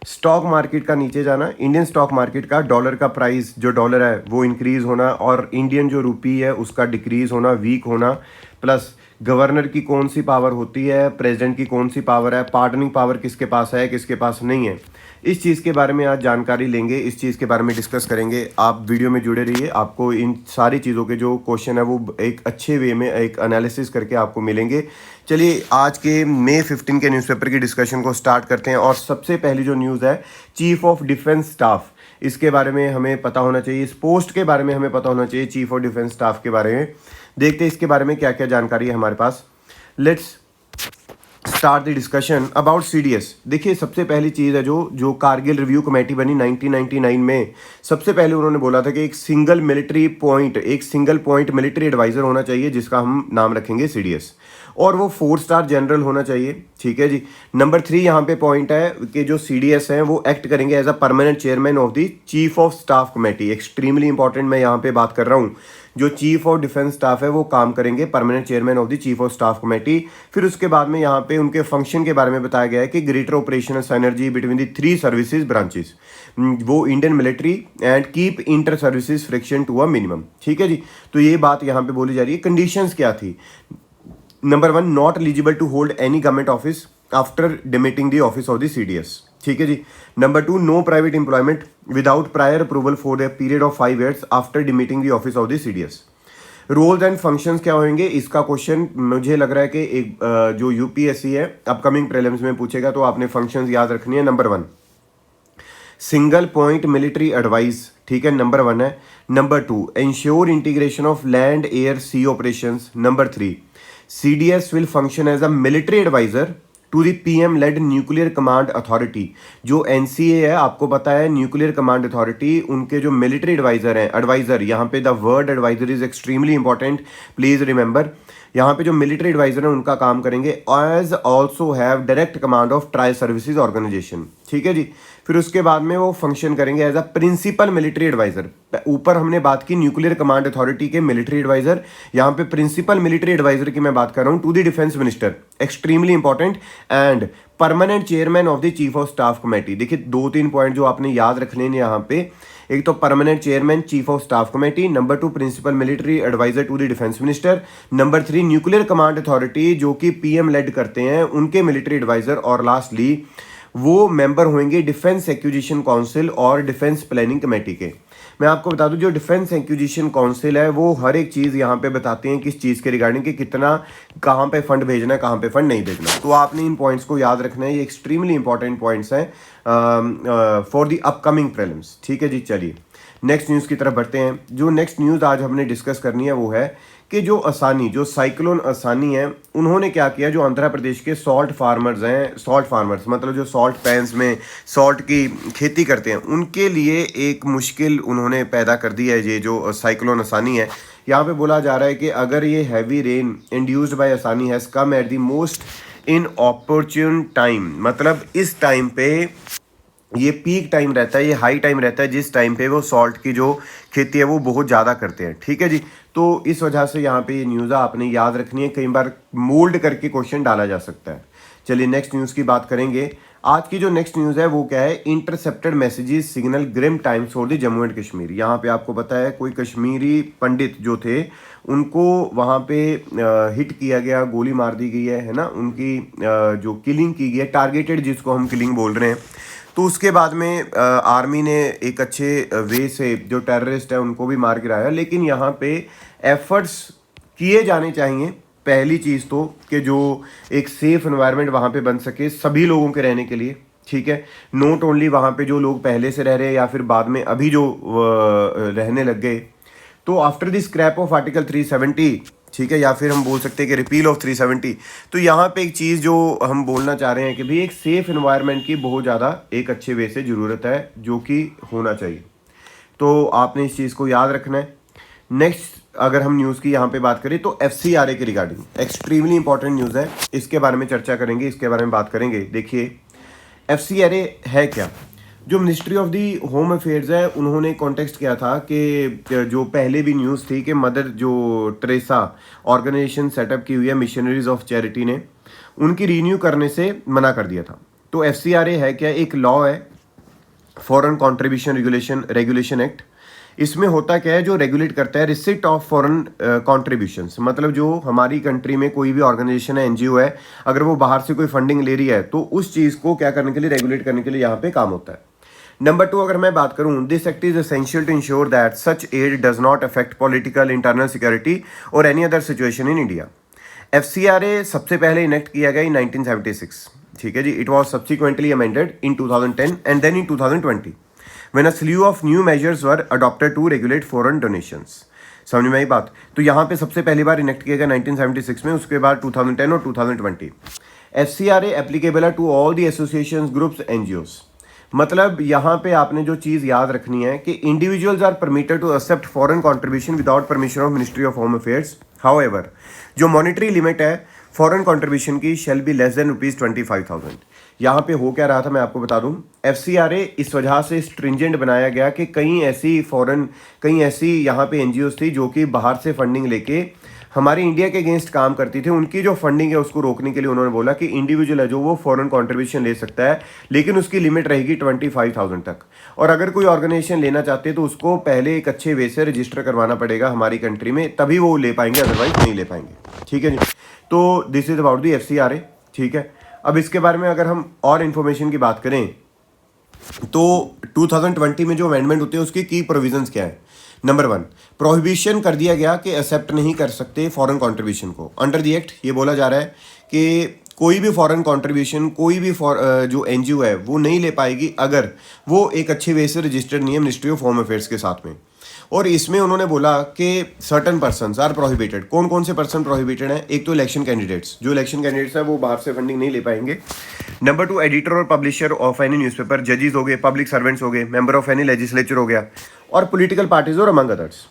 Stock market का नीचे जाना, इंडियन स्टॉक मार्केट का डॉलर का प्राइस जो डॉलर है वो इंक्रीज होना और इंडियन जो रुपी है उसका डिक्रीज होना, वीक होना, प्लस गवर्नर की कौन सी पावर होती है, प्रेसिडेंट की कौन सी पावर है, पार्डनिंग पावर किसके पास है किसके पास नहीं है, इस चीज़ के बारे में आज जानकारी लेंगे, इस चीज़ के बारे में डिस्कस करेंगे। आप वीडियो में जुड़े रहिए, आपको इन सारी चीज़ों के जो क्वेश्चन है वो एक अच्छे वे में एक एनालिसिस करके आपको मिलेंगे। चलिए आज के मई 15 के न्यूज़पेपर की डिस्कशन को स्टार्ट करते हैं। और सबसे पहली जो न्यूज़ है, चीफ ऑफ डिफेंस स्टाफ, इसके बारे में हमें पता होना चाहिए, इस पोस्ट के बारे में हमें पता होना चाहिए, चीफ ऑफ डिफेंस स्टाफ के बारे में। देखते हैं इसके बारे में क्या क्या जानकारी है हमारे पास। Let's start the discussion about CDS। देखिए सबसे पहली चीज़ है जो कारगिल रिव्यू कमेटी बनी 1999 में, सबसे पहले उन्होंने बोला था कि एक सिंगल पॉइंट मिलिट्री एडवाइज़र होना चाहिए जिसका हम नाम रखेंगे CDS, और वो 4 स्टार जनरल होना चाहिए। ठीक है जी। नंबर 3 यहाँ पे पॉइंट है कि जो CDS हैं वो एक्ट करेंगे as a permanent chairman of the chief of staff committee. Extremely important मैं यहाँ पे बात कर रहा हूँ, जो चीफ ऑफ डिफेंस स्टाफ है वो काम करेंगे permanent chairman of the chief of staff committee. फिर उसके बाद में यहाँ पे उनके फंक्शन के बारे में बताया गया है कि greater operational synergy between the 3 services branches, वो Indian military and keep inter services friction to a minimum. ठीक है जी। तो ये बात यहाँ पे बोली जा रही है। कंडीशंस क्या थी? Number 1, not eligible to hold any government office after demitting the office of the CDS। ठीक है जी। Number 2, no private employment without prior approval for the period of 5 years after demitting the office of the CDS। Roles and functions क्या होंगे? इसका question मुझे लग रहा है कि एक जो UPSC है अपकमिंग प्रीलिम्स में पूछेगा, तो आपने फंक्शंस याद रखनी है। Number 1, single point military advice. ठीक है, नंबर 1 है। Number 2, ensure integration of land air sea operations. Number 3, CDS will function as a military adviser to the PM led nuclear command authority. जो NCA है आपको पता है, न्यूक्लियर कमांड अथॉरिटी, उनके जो मिलिट्री एडवाइजर हैं, एडवाइजर यहाँ पे the word adviser is extremely important, please remember. यहाँ पे जो मिलिट्री एडवाइजर हैं उनका काम करेंगे as also have direct command of tri services organisation. ठीक है जी। फिर उसके बाद में वो फंक्शन करेंगे as a principal military adviser. ऊपर हमने बात की न्यूक्लियर कमांड अथॉरिटी के मिलिट्री एडवाइजर, यहाँ पे प्रिंसिपल मिलिट्री एडवाइजर की मैं बात कर रहा हूँ to the defence minister, extremely important, and permanent chairman of the chief of staff committee. देखिए 2-3 पॉइंट जो आपने याद रखने हैं यहाँ पे, एक तो permanent chairman chief of staff committee, number 2 principal military adviser to the defence minister, number 3 nuclear command authority जो कि PM लेड करते हैं उनके मिलिट्री एडवाइजर, और लास्टली वो मेंबर होंगे डिफेंस एक्विजिशन काउंसिल और डिफेंस प्लानिंग कमेटी के। मैं आपको बता दूं जो डिफेंस एक्विजिशन काउंसिल है वो हर एक चीज़ यहाँ पे बताते हैं किस चीज़ के रिगार्डिंग कि कितना कहाँ पे फंड भेजना है, कहाँ पे फंड नहीं भेजना। तो आपने इन पॉइंट्स को याद रखना है, ये एक्सट्रीमली इंपॉर्टेंट पॉइंट्स हैं फॉर द अपकमिंग प्रीलिम्स। ठीक है जी। चलिए नेक्स्ट न्यूज़ की तरफ बढ़ते हैं। जो नेक्स्ट न्यूज़ आज हमने डिस्कस करनी है वो है कि जो साइक्लोन असानी है, उन्होंने क्या किया, जो आंध्र प्रदेश के सॉल्ट फार्मर्स हैं, सॉल्ट फार्मर्स मतलब जो सॉल्ट पैन्स में सॉल्ट की खेती करते हैं, उनके लिए एक मुश्किल उन्होंने पैदा कर दी है। ये जो साइक्लोन असानी है, यहाँ पे बोला जा रहा है कि अगर ये heavy rain induced by Asani has come at the most inopportune time, मतलब इस टाइम पे ये पीक टाइम रहता है, ये हाई टाइम रहता है जिस टाइम पे वो सॉल्ट की जो खेती है वो बहुत ज़्यादा करते हैं। ठीक है जी। तो इस वजह से यहाँ पे ये न्यूज़ आपने याद रखनी है, कई बार मोल्ड करके क्वेश्चन डाला जा सकता है। चलिए नेक्स्ट न्यूज़ की बात करेंगे। आज की जो नेक्स्ट न्यूज़ है वो क्या है, intercepted messages signal grim times for the Jammu and Kashmir. यहाँ पे आपको पता है कोई कश्मीरी पंडित जो थे उनको वहाँ पे हिट किया गया, गोली मार दी गई है ना, उनकी जो किलिंग की गई है, टारगेटेड जिसको हम किलिंग बोल रहे हैं। तो उसके बाद में आर्मी ने एक अच्छे वे से जो टेररिस्ट है उनको भी मार गिराया, लेकिन यहाँ पे एफर्ट्स किए जाने चाहिए। पहली चीज़ तो कि जो एक सेफ एनवायरनमेंट वहाँ पे बन सके सभी लोगों के रहने के लिए। ठीक है, नॉट ओनली वहाँ पे जो लोग पहले से रह रहे हैं या फिर बाद में अभी जो रहने लग गए। तो after the scrap of article 370, ठीक है, या फिर हम बोल सकते हैं कि रिपील ऑफ 370, तो यहाँ पे एक चीज़ जो हम बोलना चाह रहे हैं कि भाई एक सेफ एनवायरनमेंट की बहुत ज़्यादा एक अच्छे वे से ज़रूरत है जो कि होना चाहिए। तो आपने इस चीज़ को याद रखना है। नेक्स्ट अगर हम न्यूज़ की यहाँ पे बात करें तो FCRA के रिगार्डिंग एक्सट्रीमली इंपॉर्टेंट न्यूज़ है, इसके बारे में चर्चा करेंगे, इसके बारे में बात करेंगे। देखिए FCRA है क्या। जो ministry of the home affairs है उन्होंने कॉन्टेक्स्ट किया था कि जो पहले भी न्यूज़ थी कि मदर जो टेरेसा ऑर्गेनाइजेशन सेटअप की हुई है मिशनरीज ऑफ चैरिटी ने, उनकी रीन्यू करने से मना कर दिया था। तो FCRA है क्या, एक लॉ है फॉरेन कंट्रीब्यूशन रेगुलेशन एक्ट। इसमें होता क्या है, जो रेगुलेट करता है रिसिट ऑफ फॉरेन कंट्रीब्यूशंस, मतलब जो हमारी कंट्री में कोई भी ऑर्गेनाइजेशन है, एनजीओ है, अगर वो बाहर से कोई फंडिंग ले रही है तो उस चीज़ को क्या करने के लिए, रेगुलेट करने के लिए यहाँ पे काम होता है। नंबर 2 अगर मैं बात करूं, this act is essential to ensure that such aid does not affect political, internal security और any other situation in India. FCRA सबसे पहले इनेक्ट किया गया इन 1976, ठीक है जी। It was subsequently amended in 2010 and then in 2020 when a slew of new measures were adopted to regulate foreign donations। समझ में आई बात। तो यहाँ पे सबसे पहली बार इनेक्ट किया गया 1976 में, उसके बाद 2010 और 2020। FCRA एप्लीकेबल है to all the associations, groups, NGOs। मतलब यहाँ पे आपने जो चीज़ याद रखनी है कि individuals are permitted to accept foreign contribution without permission of ministry of home affairs. However जो मॉनिटरी लिमिट है फॉरेन कंट्रीब्यूशन की शेल बी लेस देन ₹25,000। यहाँ पे हो क्या रहा था मैं आपको बता दूं, FCRA इस वजह से स्ट्रिंजेंट बनाया गया कि कई ऐसी यहाँ पे NGOs थी जो कि बाहर से फंडिंग लेके हमारे इंडिया के अगेंस्ट काम करती थी। उनकी जो फंडिंग है उसको रोकने के लिए उन्होंने बोला कि इंडिविजुअल है जो वो फॉरेन कंट्रीब्यूशन ले सकता है, लेकिन उसकी लिमिट रहेगी 25,000 तक। और अगर कोई ऑर्गेनाइजेशन लेना चाहते हैं तो उसको पहले एक अच्छे वे से रजिस्टर करवाना पड़ेगा हमारी कंट्री में, तभी वो ले पाएंगे, अदरवाइज नहीं ले पाएंगे, ठीक है जी। तो this is about the FCRA, ठीक है। अब इसके बारे में अगर हम और इन्फॉर्मेशन की बात करें तो 2020 में जो अमेंडमेंट होते हैं उसकी की प्रोविजंस क्या है। नंबर 1, प्रोहिबिशन कर दिया गया कि एक्सेप्ट नहीं कर सकते फॉरेन कंट्रीब्यूशन को। अंडर द एक्ट ये बोला जा रहा है कि कोई भी फॉरेन कंट्रीब्यूशन, कोई भी जो NGO है वो नहीं ले पाएगी अगर वो एक अच्छे वे से रजिस्टर्ड नहीं है मिनिस्ट्री ऑफ होम अफेयर्स के साथ में। और इसमें उन्होंने बोला कि सर्टन पर्सन्स आर प्रोहिबिटेड। कौन कौन से पर्सन प्रोहिबिटेड हैं? एक तो इलेक्शन कैंडिडेट्स, जो इलेक्शन कैंडिडेट्स हैं वो बाहर से फंडिंग नहीं ले पाएंगे। नंबर 2, एडिटर और पब्लिशर ऑफ एनी न्यूज़पेपर, जजेस हो गए, पब्लिक सर्वेंट्स हो गए, मेंबर ऑफ एनी लेजिस्लेचर हो गया, और पॉलिटिकल पार्टीज और अमंग अदर्स।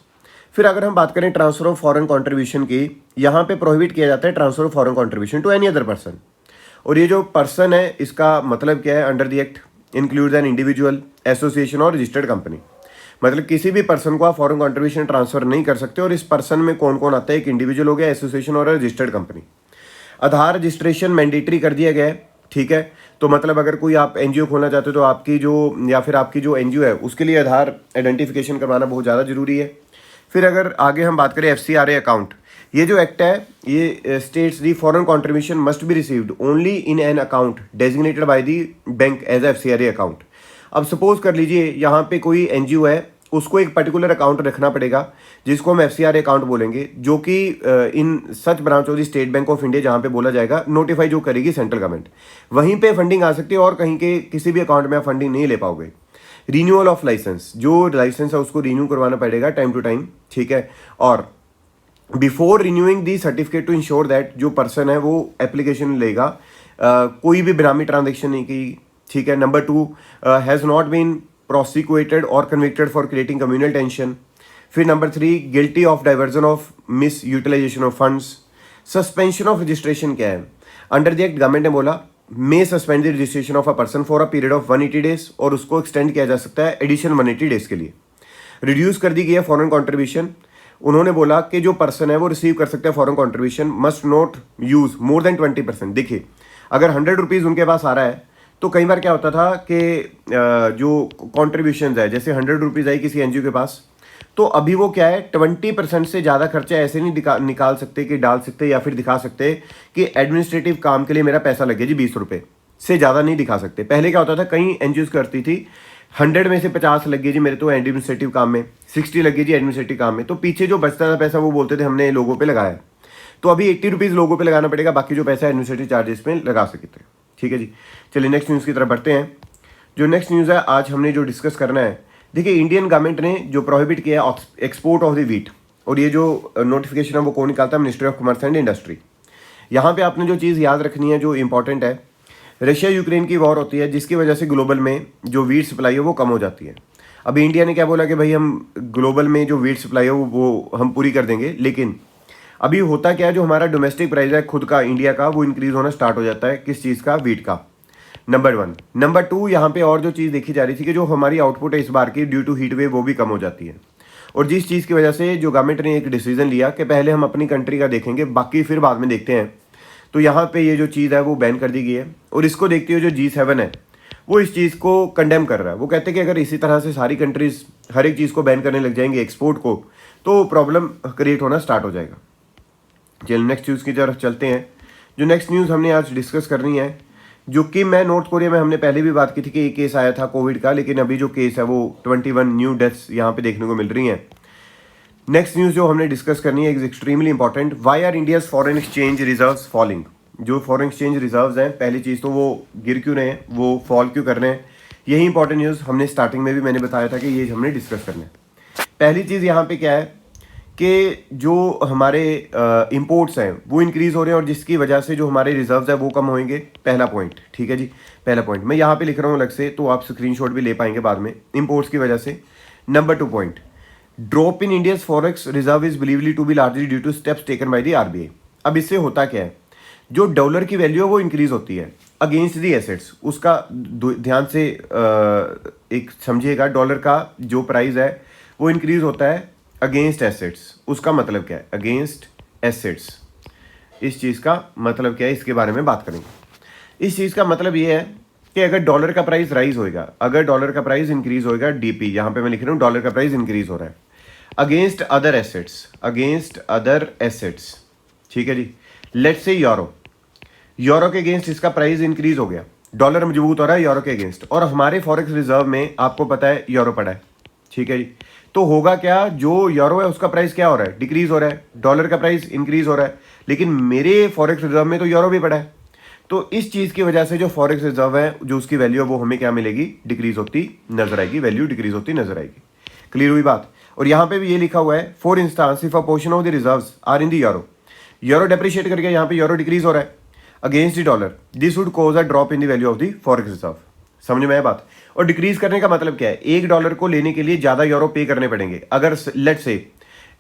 फिर अगर हम बात करें ट्रांसफर ऑफ फॉरेन कंट्रीब्यूशन की, यहाँ पे प्रोहिबिट किया जाता है transfer of foreign contribution to any other person. और ये जो पर्सन है इसका मतलब क्या है? Under the act includes an individual, association और रजिस्टर्ड कंपनी। मतलब किसी भी पर्सन को आप फॉरेन कंट्रीब्यूशन ट्रांसफर नहीं कर सकते। और इस पर्सन में कौन कौन आता है? एक इंडिविजुअल हो गया, एसोसिएशन और रजिस्टर्ड कंपनी। आधार रजिस्ट्रेशन मैंडेटरी कर दिया गया है, ठीक है। तो मतलब अगर कोई आप NGO खोलना चाहते हो तो आपकी जो NGO है उसके लिए आधार आइडेंटिफिकेशन करवाना बहुत ज़्यादा जरूरी है। फिर अगर आगे हम बात करें FCRA अकाउंट, ये जो एक्ट है ये states the foreign contribution must be received only in an account designated by the bank as FCRA account. अब सपोज कर लीजिए यहाँ पे कोई NGO है, उसको एक पर्टिकुलर अकाउंट रखना पड़ेगा जिसको हम FCRA अकाउंट बोलेंगे, जो कि in such branch of the State Bank of India जहाँ पे बोला जाएगा, नोटिफाई जो करेगी सेंट्रल गवर्नमेंट, वहीं पे फंडिंग आ सकती है और कहीं के किसी भी अकाउंट में आप फंडिंग नहीं ले पाओगे। रीन्यूअल ऑफ लाइसेंस, जो लाइसेंस है उसको रीन्यू करवाना पड़ेगा टाइम टू टाइम, ठीक है। और before renewing the certificate to ensure that जो पर्सन है वो एप्लीकेशन लेगा, कोई भी बेनामी ट्रांजेक्शन नहीं की, ठीक है। Number 2, has not been prosecuted और convicted for creating communal tension. फिर number 3, guilty of diversion of mis utilization of funds. Suspension of registration क्या है? अंडर द एक्ट गवर्नमेंट ने बोला may suspend the registration of a person for a period of 180 days, और उसको extend किया जा सकता है एडिशनल 180 डेज के लिए। रिड्यूस कर दी गई है फॉरेन कंट्रीब्यूशन। उन्होंने बोला कि जो पर्सन है वो रिसीव कर सकता है foreign contribution, must not use more than 20%। देखिए अगर 100 रुपीज़ उनके पास आ रहा है तो कई बार क्या होता था कि जो कॉन्ट्रीब्यूशन है, जैसे 100 रुपीज़ आई किसी NGO के पास, तो अभी वो क्या है 20% से ज़्यादा खर्चा ऐसे नहीं निकाल सकते कि डाल सकते या फिर दिखा सकते कि एडमिनिस्ट्रेटिव काम के लिए मेरा पैसा लगे जी 20 रुपये से ज़्यादा नहीं दिखा सकते। पहले क्या होता था, कई NGOs करती थी 100 में से 50 लग गई जी मेरे तो एडमिनिस्ट्रेटिव काम में, 60 लग गई जी एडमिनिस्ट्रेटिव काम में, तो पीछे जो बचता था पैसा वो बोलते थे हमने लोगों पे लगाया। तो अभी 80 रुपीज़ लोगों पे लगाना पड़ेगा, बाकी जो पैसा एडमिनिस्ट्रेटिव चार्जेस में लगा सकते थे, ठीक है जी। चलिए नेक्स्ट न्यूज़ की तरफ बढ़ते हैं। जो नेक्स्ट न्यूज़ है आज हमने जो डिस्कस करना है, देखिए इंडियन गवर्नमेंट ने जो प्रोहिबिट किया है एक्सपोर्ट ऑफ द व्हीट, और ये जो नोटिफिकेशन है वो कौन निकालता है? Ministry of commerce and industry. यहाँ पे आपने जो चीज़ याद रखनी है जो इंपॉर्टेंट है, रशिया यूक्रेन की वॉर होती है जिसकी वजह से ग्लोबल में जो व्हीट सप्लाई है वो कम हो जाती है। अभी इंडिया ने क्या बोला कि भाई हम ग्लोबल में जो व्हीट सप्लाई है वो हम पूरी कर देंगे, लेकिन अभी होता क्या है, जो हमारा डोमेस्टिक प्राइस है खुद का इंडिया का वो इंक्रीज होना स्टार्ट हो जाता है। किस चीज़ का? व्हीट का। नंबर 1। नंबर 2, यहाँ पे और जो चीज़ देखी जा रही थी कि जो हमारी आउटपुट है इस बार की ड्यू टू हीट वेव वो भी कम हो जाती है, और जिस चीज़ की वजह से जो गवर्नमेंट ने एक डिसीजन लिया कि पहले हम अपनी कंट्री का देखेंगे, बाकी फिर बाद में देखते हैं। तो यहाँ पे ये जो चीज़ है वो बैन कर दी गई है, और इसको देखते हुए जो G7 है वो इस चीज़ को कंडेम कर रहा है। वो कहते हैं कि अगर इसी तरह से सारी कंट्रीज हर एक चीज़ को बैन करने लग जाएंगी एक्सपोर्ट को, तो प्रॉब्लम क्रिएट होना स्टार्ट हो जाएगा। चलिए नेक्स्ट न्यूज़ की तरफ चलते हैं। जो नेक्स्ट न्यूज़ हमने आज डिस्कस करनी है, जो कि मैं नॉर्थ कोरिया में हमने पहले भी बात की थी कि एक केस आया था कोविड का, लेकिन अभी जो केस है वो 21 न्यू डेथ्स यहाँ पे देखने को मिल रही हैं। नेक्स्ट न्यूज़ जो हमने डिस्कस करनी है is extremely important. Why are India's foreign exchange reserves falling. जो फॉरेन एक्सचेंज रिजर्व्स हैं, पहली चीज़ तो वो गिर क्यों रहे हैं, वो फॉल क्यों कर रहे हैं, यही इंपॉर्टेंट न्यूज़ हमने स्टार्टिंग में भी मैंने बताया था कि ये हमने डिस्कस करना है। पहली चीज़ यहाँ पे क्या है कि जो हमारे इंपोर्ट्स हैं वो इंक्रीज़ हो रहे हैं और जिसकी वजह से जो हमारे रिजर्व्स है वो कम होंगे। पहला पॉइंट, ठीक है जी, पहला पॉइंट मैं यहाँ पे लिख रहा हूँ अलग से, तो आप स्क्रीनशॉट भी ले पाएंगे बाद में, इंपोर्ट्स की वजह से। Number 2 point, drop in India's forex reserve is believedly to be largely due to steps taken by the RBI. अब इससे होता क्या है, जो डॉलर की वैल्यू है वो इंक्रीज होती है अगेंस्ट दी एसेट्स। उसका ध्यान से एक समझिएगा, डॉलर का जो प्राइस है वो इंक्रीज होता है अगेंस्ट एसेट्स। उसका मतलब क्या है, अगेंस्ट एसेट्स। इस चीज़ का मतलब क्या है, इसके बारे में बात करेंगे। इस चीज़ का मतलब ये है कि अगर डॉलर का प्राइस राइज होएगा, अगर डॉलर का प्राइस इंक्रीज होएगा, डीपी यहाँ पे मैं लिख रहा हूँ डॉलर का प्राइस इंक्रीज हो रहा है against other assets, against other assets, ठीक है जी। लेट्स से यूरो, यूरो के अगेंस्ट इसका प्राइस इंक्रीज हो गया, डॉलर मजबूत हो रहा है यूरो के अगेंस्ट, और हमारे फॉरेक्स रिजर्व में आपको पता है यूरो पड़ा है, ठीक है जी। तो होगा क्या, जो यूरो है उसका प्राइस क्या हो रहा है, डिक्रीज हो रहा है, डॉलर का प्राइस इंक्रीज हो रहा है, लेकिन मेरे फॉरेक्स रिजर्व में तो यूरो भी पड़ा है। तो इस चीज़ की वजह से जो फॉरेक्स रिजर्व है, जो उसकी वैल्यू है वो हमें क्या मिलेगी, डिक्रीज होती नजर आएगी, वैल्यू डिक्रीज होती नजर आएगी। क्लियर हुई बात। और यहाँ पे भी ये लिखा हुआ है, for instance if a portion of the reserves are in the euro, euro depreciate करके यहाँ पे यूरो डिक्रीज हो रहा है against the dollar, this would cause a drop in the value of the forex reserve. समझ में आया बात। और डिक्रीज करने का मतलब क्या है, $1 को लेने के लिए ज़्यादा यूरो पे करने पड़ेंगे। अगर लेट से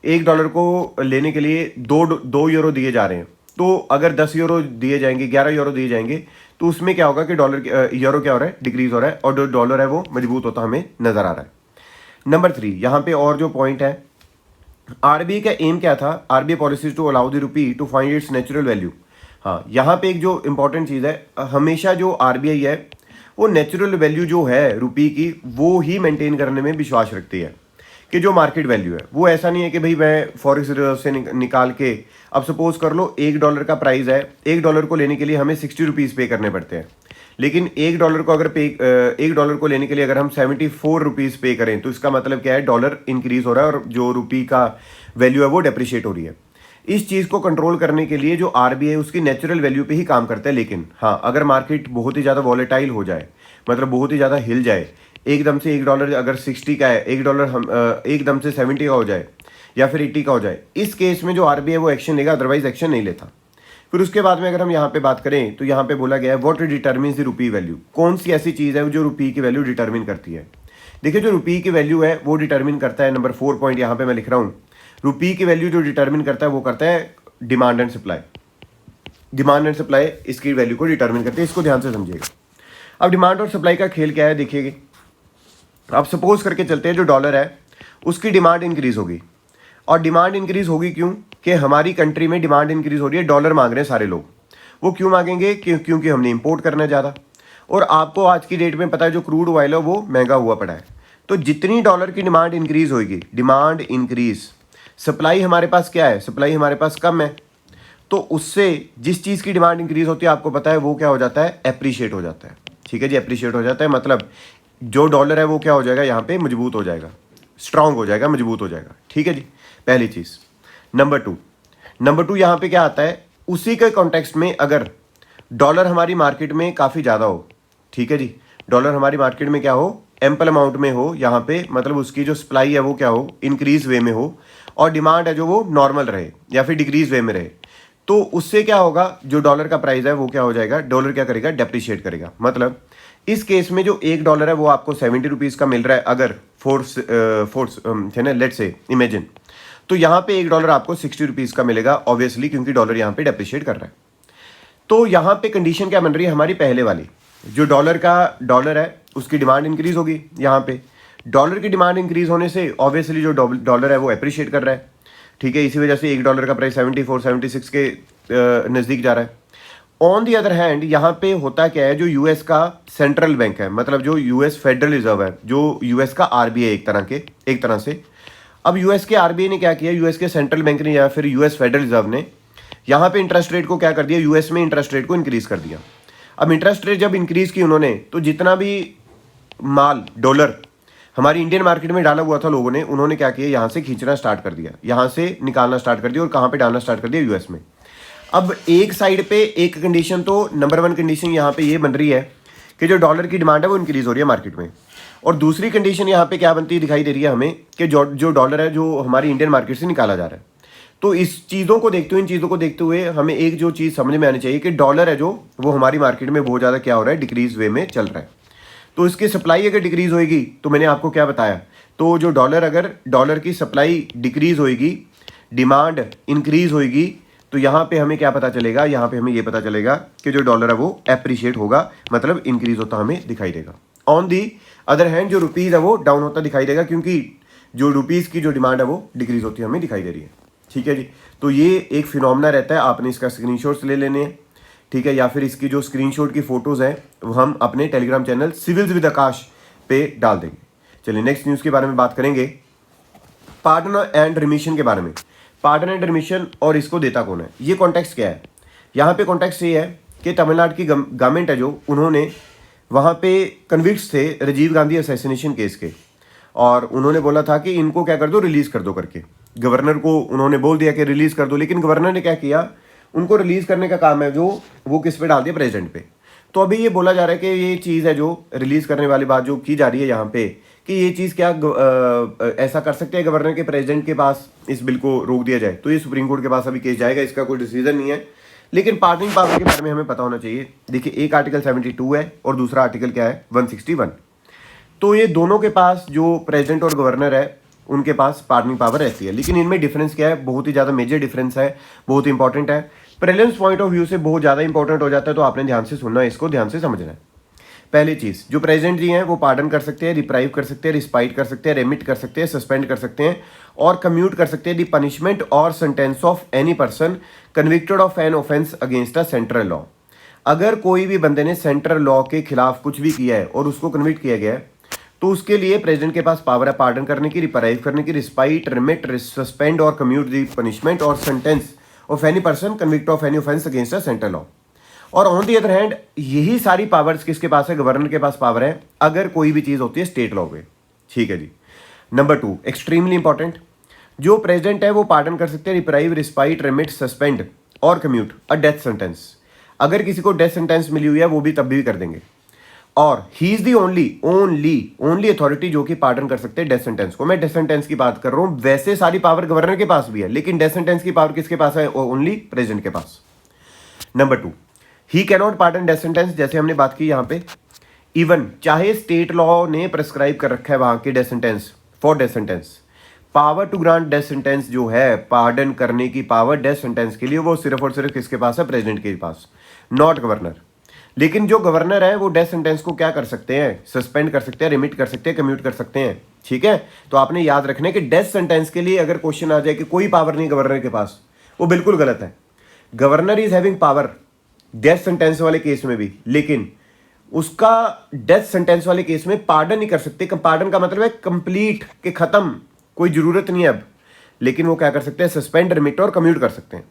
$1 को लेने के लिए 2 यूरो दिए जा रहे हैं, तो अगर 10 यूरो दिए जाएंगे, 11 यूरो दिए जाएंगे, तो उसमें क्या होगा कि यूरो क्या हो रहा है, डिक्रीज हो रहा है, और जो डॉलर है वो मजबूत होता हमें नजर आ रहा है। नंबर 3 यहाँ पे और जो पॉइंट है, आरबीआई का एम क्या था, RBI policy to allow the rupee to find its natural value. हाँ, यहाँ पे एक जो इंपॉर्टेंट चीज़ है, हमेशा जो आरबीआई है वो नेचुरल वैल्यू जो है रुपी की वो ही मेंटेन करने में विश्वास रखती है, कि जो मार्केट वैल्यू है वो ऐसा नहीं है कि भाई मैं फॉरेक्स रिजर्व से निकाल के, अब सपोज कर लो $1 का प्राइस है, $1 को लेने के लिए हमें 60 रुपीज़ पे करने पड़ते हैं, लेकिन $1 को अगर $1 को लेने के लिए अगर हम 74 रुपीज़ पे करें, तो इसका मतलब क्या है, डॉलर इंक्रीज हो रहा है और जो रुपी का वैल्यू है वो डेप्रिशिएट हो रही है। इस चीज़ को कंट्रोल करने के लिए जो आरबीआई उसकी नेचुरल वैल्यू पे ही काम करता है। लेकिन हाँ, अगर मार्केट बहुत ही ज़्यादा वॉलेटाइल हो जाए, मतलब बहुत ही ज़्यादा हिल जाए, एकदम से $1 अगर 60 का है, $1 हम एकदम से 70 का हो जाए या फिर 80 का हो जाए, इस केस में जो आरबीआई वो एक्शन लेगा, अदरवाइज एक्शन नहीं लेता। फिर उसके बाद में अगर हम यहाँ पे बात करें, तो यहाँ पे बोला गया है what determines the rupee value. कौन सी ऐसी चीज़ है जो रुपी की वैल्यू डिटरमिन करती है। देखिए, जो रुपी की वैल्यू है वो डिटरमिन करता है, नंबर 4 पॉइंट यहाँ पे मैं लिख रहा हूँ, रुपी की वैल्यू जो डिटरमिन करता है वो करता है demand and supply. Demand and supply इसकी वैल्यू को डिटरमिन करते हैं, इसको ध्यान से समझिएगा। अब डिमांड और सप्लाई का खेल क्या है देखिएगा। अब सपोज करके चलते हैं, जो डॉलर है उसकी डिमांड इंक्रीज होगी, और डिमांड इंक्रीज होगी क्यों, कि हमारी कंट्री में डिमांड इंक्रीज हो रही है, डॉलर मांग रहे हैं सारे लोग। वो क्यों मांगेंगे, क्योंकि हमने इंपोर्ट करना है ज़्यादा, और आपको आज की डेट में पता है जो क्रूड ऑयल है वो महंगा हुआ पड़ा है। तो जितनी डॉलर की डिमांड इंक्रीज होगी, डिमांड इंक्रीज, सप्लाई हमारे पास क्या है, सप्लाई हमारे पास कम है, तो उससे जिस चीज़ की डिमांड इंक्रीज होती है आपको पता है वो क्या हो जाता है, एप्रिशिएट हो जाता है। ठीक है जी, एप्रिशिएट हो जाता है, मतलब जो डॉलर है वो क्या हो जाएगा, यहाँ पे मजबूत हो जाएगा, स्ट्रांग हो जाएगा, मजबूत हो जाएगा। ठीक है जी, पहली चीज़। नंबर टू यहाँ पे क्या आता है, उसी के कॉन्टेक्स्ट में अगर डॉलर हमारी मार्केट में काफ़ी ज़्यादा हो, ठीक है जी, डॉलर हमारी मार्केट में क्या हो, एम्पल अमाउंट में हो, यहाँ पे मतलब उसकी जो सप्लाई है वो क्या हो, इंक्रीज वे में हो, और डिमांड है जो वो नॉर्मल रहे या फिर डिक्रीज वे में रहे, तो उससे क्या होगा, जो डॉलर का प्राइस है वो क्या हो जाएगा, डॉलर क्या करेगा, डेप्रिशिएट करेगा। मतलब इस केस में जो $1 है वो आपको 70 रुपीज़ का मिल रहा है, अगर फोर्स है ना, लेट से इमेजिन, तो यहाँ पे $1 आपको 60 रुपीज़ का मिलेगा, ऑब्वियसली, क्योंकि डॉलर यहाँ पे डेप्रिशिएट कर रहा है। तो यहाँ पे कंडीशन क्या बन रही है हमारी, पहले वाली, जो डॉलर है उसकी डिमांड इंक्रीज होगी, यहाँ पे डॉलर की डिमांड इंक्रीज होने से ऑब्वियसली जो डॉलर है वो एप्रिशिएट कर रहा है। ठीक है, इसी वजह से $1 का प्राइस 74-76 के नज़दीक जा रहा है। ऑन दी अदर हैंड यहाँ पे होता क्या है, जो यूएस का सेंट्रल बैंक है, मतलब जो यूएस फेडरल रिजर्व है, जो यूएस का आरबीआई एक तरह से। अब यूएस के आरबीआई ने क्या किया, यूएस के सेंट्रल बैंक ने या फिर यूएस फेडरल रिजर्व ने यहाँ पे इंटरेस्ट रेट को क्या कर दिया, यूएस में इंटरेस्ट रेट को इंक्रीज कर दिया। अब इंटरेस्ट रेट जब इंक्रीज की उन्होंने, तो जितना भी माल डॉलर हमारी इंडियन मार्केट में डाला हुआ था लोगों ने, उन्होंने क्या किया, यहाँ से खींचना स्टार्ट कर दिया, यहाँ से निकालना स्टार्ट कर दिया और कहाँ पे डालना स्टार्ट कर दिया, यूएस में। अब एक साइड पे एक कंडीशन, तो नंबर 1 कंडीशन यहाँ पे ये बन रही है कि जो डॉलर की डिमांड है वो इंक्रीज हो रही है मार्केट में, और दूसरी कंडीशन यहाँ पे क्या बनती दिखाई दे रही है हमें कि जो डॉलर है जो हमारी इंडियन मार्केट से निकाला जा रहा है। तो इस चीज़ों को देखते हुए, इन चीज़ों को देखते हुए हमें एक जो चीज़ समझ में आनी चाहिए कि डॉलर है जो वो हमारी मार्केट में बहुत ज़्यादा क्या हो रहा है, डिक्रीज वे में चल रहा है। तो इसकी सप्लाई अगर डिक्रीज होएगी, तो मैंने आपको क्या बताया, तो जो अगर डॉलर की सप्लाई डिक्रीज होएगी, डिमांड इंक्रीज होएगी, तो यहाँ पे हमें क्या पता चलेगा, यहाँ पे हमें ये पता चलेगा कि जो डॉलर है वो एप्रिशिएट होगा, मतलब इंक्रीज होता हमें दिखाई देगा। ऑन दी अदर हैंड जो रुपीज़ है वो डाउन होता दिखाई देगा, क्योंकि जो रुपीज़ की जो डिमांड है वो डिक्रीज होती हमें दिखाई दे रही है। ठीक है जी, तो ये एक फिनोमेना रहता है, आपने इसका स्क्रीनशॉट्स ले लेने हैं, ठीक है, या फिर इसकी जो स्क्रीनशॉट की फोटोज़ हैं वो हम अपने टेलीग्राम चैनल सिविल्स विद आकाश पे डाल देंगे। चलिए नेक्स्ट न्यूज़ के बारे में बात करेंगे, पार्डन एंड रिमिशन के बारे में। पार्डन एंड रिमिशन और इसको देता कौन है, ये कॉन्टेक्स्ट क्या है। यहाँ पे कॉन्टेक्स्ट ये है कि तमिलनाडु की गवर्नमेंट है जो, उन्होंने वहाँ पे कन्विक्ट्स थे राजीव गांधी असैसिनेशन केस के, और उन्होंने बोला था कि इनको क्या कर दो, रिलीज़ कर दो करके। गवर्नर को उन्होंने बोल दिया कि रिलीज़ कर दो, लेकिन गवर्नर ने क्या किया, उनको रिलीज़ करने का काम है जो वो किस पे डाल दिया, प्रेसिडेंट पे। तो अभी ये बोला जा रहा है कि ये चीज़ है जो रिलीज़ करने वाली बात जो की जा रही है यहाँ पे, कि ये चीज़ क्या ऐसा कर सकते हैं गवर्नर के प्रेसिडेंट के पास इस बिल को रोक दिया जाए। तो ये सुप्रीम कोर्ट के पास अभी केस जाएगा, इसका कोई डिसीजन नहीं है, लेकिन पार्डनिंग पावर के बारे में हमें पता होना चाहिए। देखिए, एक आर्टिकल 72 है और दूसरा आर्टिकल क्या है, 161। तो ये दोनों के पास जो प्रेसिडेंट और गवर्नर है उनके पास पार्डनिंग पावर रहती है, लेकिन इनमें डिफरेंस क्या है, बहुत ही ज़्यादा मेजर डिफरेंस है, बहुत इंपॉर्टेंट है, प्रीलिम्स पॉइंट ऑफ व्यू से बहुत ज़्यादा इंपॉर्टेंट हो जाता है। तो आपने ध्यान से सुनना है, इसको ध्यान से समझना है। पहली चीज़, जो प्रेसिडेंट जी हैं वो पार्डन कर सकते हैं, रिप्राइव कर सकते हैं, रिस्पाइट कर सकते हैं, रेमिट कर सकते हैं, सस्पेंड कर सकते हैं और कम्यूट कर सकते हैं दी पनिशमेंट और sentence of any person convicted of an offence against a central law. अगर कोई भी बंदे ने सेंट्रल लॉ के खिलाफ कुछ भी किया है और उसको कन्विक्ट किया गया है, तो उसके लिए प्रेसिडेंट के पास पावर है पार्डन करने की, रिप्राइव करने की, रिस्पाइट, रिमिट, सस्पेंड और कम्यूट दी पनिशमेंट और sentence of any person convict of any offence against a central law. और ऑन दी अदर हैंड यही सारी पावर्स किसके पास है, गवर्नर के पास पावर है अगर कोई भी चीज़ होती है स्टेट लॉ पे। ठीक है जी। नंबर 2, एक्सट्रीमली इंपॉर्टेंट, जो प्रेसिडेंट है वो पार्डन कर सकते हैं, रिप्राइव, रिस्पाइट, रिमिट, सस्पेंड और कम्यूट अ डेथ सेंटेंस। अगर किसी को डेथ सेंटेंस मिली हुई है वो भी तब भी कर देंगे, और he is the only authority जो कि पार्डन कर सकते हैं डेथ सेंटेंस को। मैं डेथ सेंटेंस की बात कर रहा हूं, वैसे सारी पावर गवर्नर के पास भी है, लेकिन डेथ सेंटेंस की पावर किसके पास है, ओनली प्रेसिडेंट के पास। Number 2, he cannot pardon death sentence, जैसे हमने बात की यहाँ पे, इवन चाहे स्टेट लॉ ने प्रेस्क्राइब कर रखा है वहां के death sentence for death sentence, power to grant death sentence जो है, पार्डन करने की पावर डेथ सेंटेंस के लिए वो सिर्फ और सिर्फ किसके पास है, प्रेसिडेंट के पास, नॉट गवर्नर। लेकिन जो गवर्नर है वो डेथ सेंटेंस को क्या कर सकते हैं, सस्पेंड कर सकते हैं, रिमिट कर सकते हैं, कम्यूट कर सकते हैं। ठीक है, तो आपने याद रखना है कि डेथ सेंटेंस के लिए अगर क्वेश्चन आ जाए कि कोई पावर नहीं गवर्नर के पास, वो बिल्कुल गलत है। Governor is having power death sentence वाले केस में भी, लेकिन उसका डेथ सेंटेंस वाले केस में पार्डन नहीं कर सकते। पार्डन का मतलब है कंप्लीट के खत्म, कोई जरूरत नहीं है अब, लेकिन वो क्या कर सकते हैं, सस्पेंड, रिमिट और कम्यूट कर सकते हैं।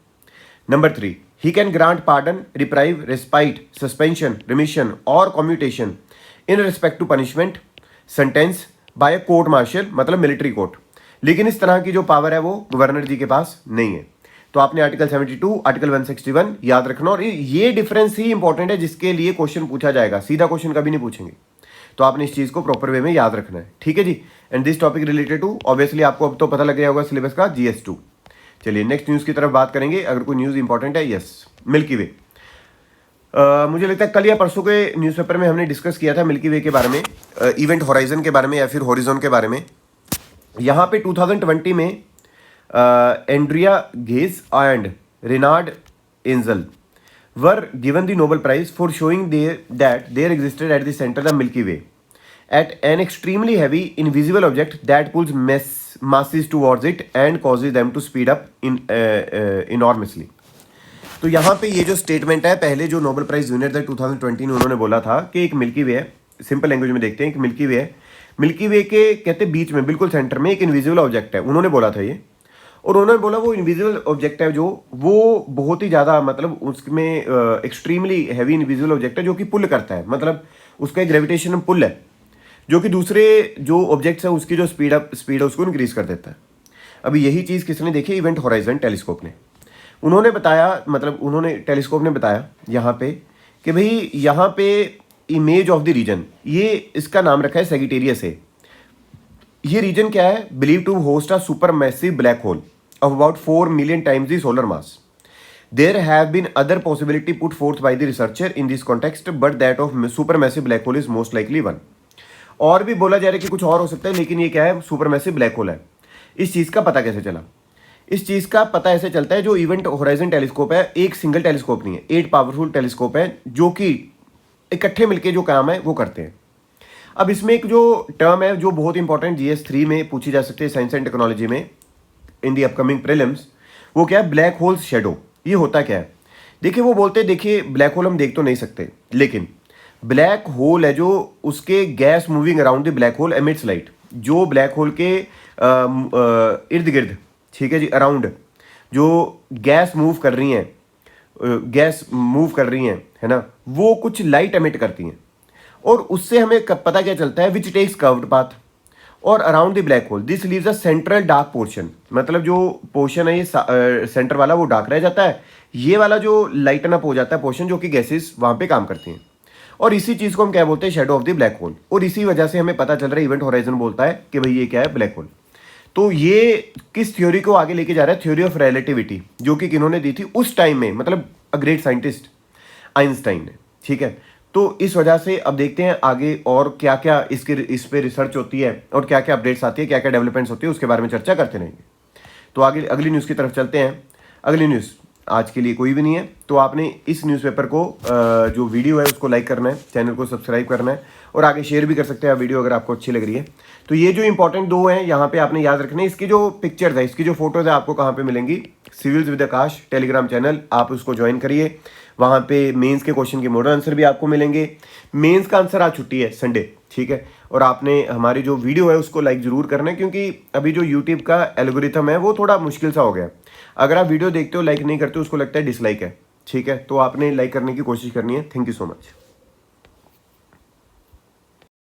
Number 3, he can grant pardon, reprieve, respite, suspension, remission or commutation in respect to punishment, sentence by a court martial, मतलब मिलिट्री कोर्ट। लेकिन इस तरह की जो पावर है वो गवर्नर जी के पास नहीं है। तो आपने आर्टिकल 72, आर्टिकल 161 याद रखना, और ये डिफरेंस ही इंपॉर्टेंट है जिसके लिए क्वेश्चन पूछा जाएगा, सीधा क्वेश्चन कभी नहीं पूछेंगे। तो आपने इस चीज़ को प्रॉपर वे में याद रखना है। ठीक है जी। And this topic related to, obviously आपको अब तो पता लग गया होगा सिलेबस का, GS2। चलिए नेक्स्ट न्यूज़ की तरफ बात करेंगे। अगर कोई न्यूज़ इंपॉर्टेंट है, यस, मिल्की वे। मुझे लगता है कल या परसों के न्यूज़पेपर में हमने डिस्कस किया था मिल्की वे के बारे में, इवेंट होराइजन के बारे में या फिर होरिजोन के बारे में। यहाँ पे 2020 में Andrea Ghez and Reinhard Genzel were given the Nobel prize for showing that there existed at the centre the Milky Way at an extremely heavy invisible object that pulls masses towards it and causes them to speed up enormously. तो यहाँ पे ये जो statement है, पहले जो Nobel prize winner थे 2020 में, उन्होंने बोला था कि एक मिल्की वे है, सिंपल लैंग्वेज में देखते हैं कि मिल्की वे है, मिल्की वे के कहते बीच में बिल्कुल सेंटर में एक इनविजिबल ऑब्जेक्ट है, उन्होंने बोला था ये। और उन्होंने बोला वो इनविजिबल ऑब्जेक्ट है जो, वो बहुत ही ज़्यादा मतलब उसमें एक्सट्रीमली हैवी इनविजिबल ऑब्जेक्ट है जो कि पुल करता है, मतलब उसका एक ग्रेविटेशन पुल है जो कि दूसरे जो ऑब्जेक्ट्स है उसकी जो स्पीड है उसको इंक्रीज कर देता है। अभी यही चीज़ किसने देखी? इवेंट होराइजन टेलीस्कोप ने। उन्होंने बताया, मतलब उन्होंने टेलीस्कोप ने बताया यहाँ पे कि भाई यहाँ पे इमेज ऑफ द रीजन, ये इसका नाम रखा है सेजिटेरियस है। ये रीजन क्या है? Believe to host a super massive black hole of about 4 million times the solar mass. There have been other possibility put forth by the researcher in this context, but that of supermassive black hole is most likely one. और भी बोला जा रहा है कि कुछ और हो सकता है, लेकिन ये क्या है? सुपरमैसिव ब्लैक होल है। इस चीज़ का पता कैसे चला? इस चीज़ का पता ऐसे चलता है, जो इवेंट होराइजन टेलीस्कोप है, एक सिंगल टेलीस्कोप नहीं है, 8 पावरफुल टेलीस्कोप है जो कि इकट्ठे मिलकर जो काम है वो करते हैं। अब इसमें एक जो टर्म है जो बहुत इंपॉर्टेंट GS3 में पूछी जा सकती है साइंस एंड टेक्नोलॉजी में इन दी अपकमिंग प्रीलिम्स, वो क्या है? Black hole shadow. ये होता क्या है? देखिए वो बोलते हैं, देखिए ब्लैक होल हम देख तो नहीं सकते, लेकिन ब्लैक होल है जो उसके gas moving around the black hole emits light, जो ब्लैक होल के इर्द गिर्द, ठीक है जी, अराउंड जो गैस मूव कर रही हैं, है ना, वो कुछ लाइट एमिट करती हैं, और उससे हमें पता क्या चलता है? विच टेक्स कर्व्ड पाथ और around the black whole this leaves a central dark portion, मतलब जो पोर्शन है ये सेंटर वाला वो डार्क रह जाता है, ये वाला जो लाइटन अप हो जाता है पोर्शन, जो कि गैसेस वहाँ पे काम करती हैं, और इसी चीज़ को हम क्या बोलते हैं? Shadow of the black whole. और इसी वजह से हमें पता चल रहा है, इवेंट होराइजन बोलता है कि भाई ये क्या है? Black hole. तो ये किस थ्योरी को आगे लेके जा रहा है? थ्योरी ऑफ रिलेटिविटी, जो कि किन्होंने दी थी उस टाइम में, मतलब अ ग्रेट साइंटिस्ट आइंस्टाइन ने, ठीक है। तो इस वजह से अब देखते हैं आगे और क्या क्या इस पे रिसर्च होती है, और क्या क्या अपडेट्स आती है, क्या क्या डेवलपमेंट्स होती है, उसके बारे में चर्चा करते रहेंगे। तो आगे अगली न्यूज़ की तरफ चलते हैं। अगली न्यूज़ आज के लिए कोई भी नहीं है, तो आपने इस न्यूज़पेपर को जो वीडियो है उसको लाइक करना है, चैनल को सब्सक्राइब करना है, और आगे शेयर भी कर सकते हैं आप वीडियो अगर आपको अच्छी लग रही है। तो ये जो इंपॉर्टेंट दो हैं यहाँ पे आपने याद रखने, इसकी जो पिक्चर्स है, इसकी जो फोटोज़ है आपको कहाँ पे मिलेंगी? Civils with Akash Telegram channel, आप उसको ज्वाइन करिए। वहाँ पे मेंस के क्वेश्चन के मॉडल आंसर भी आपको मिलेंगे। मेंस का आंसर आज छुट्टी है, संडे, ठीक है। और आपने हमारी जो वीडियो है उसको लाइक ज़रूर करना है, क्योंकि अभी जो यूट्यूब का एल्गोरिथम है वो थोड़ा मुश्किल सा हो गया। अगर आप वीडियो देखते हो लाइक नहीं करते हो, उसको लगता है डिसलाइक है, ठीक है। तो आपने लाइक करने की कोशिश करनी है। Thank you so much.